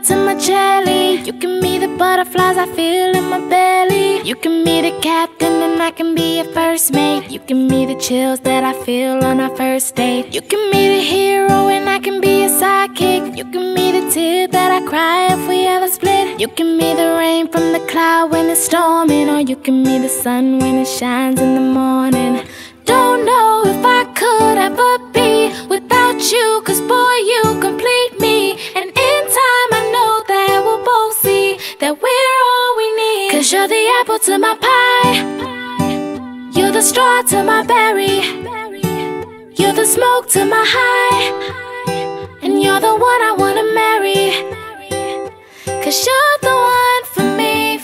to my jelly. You can be the butterflies I feel in my belly. You can be the captain and I can be your first mate. You can be the chills that I feel on our first date. You can be the hero and I can be your sidekick. You can be the tear that I cry if we ever split. You can be the rain from the cloud when it's storming, or you can be the sun when it shines in the morning. Don't know if I could ever be without you, 'cause boy, you complete me. And in time I know that we'll both see that we're all we need. 'Cause you're the apple to my pie, you're the straw to my berry, you're the smoke to my high, and you're the one I wanna marry. 'Cause you're the one for me,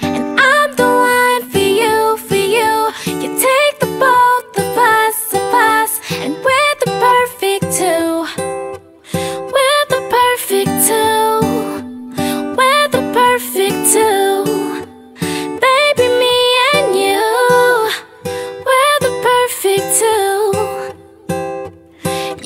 and I'm the one for you, for you. You take the both of us, and we're the perfect two. We're the perfect two. We're the perfect two. Baby, me and you, we're the perfect two.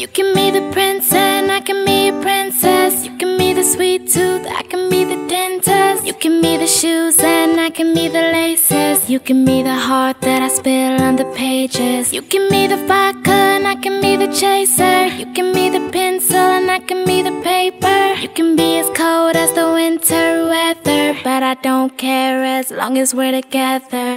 You can be the prince and I can be a princess. You can be the sweet tooth, I can be the dentist. You can be the shoes and I can be the laces. You can be the heart that I spill on the pages. You can be the vodka and I can be the chaser. You can be the pencil and I can be the paper. You can be as cold as the winter weather, but I don't care as long as we're together.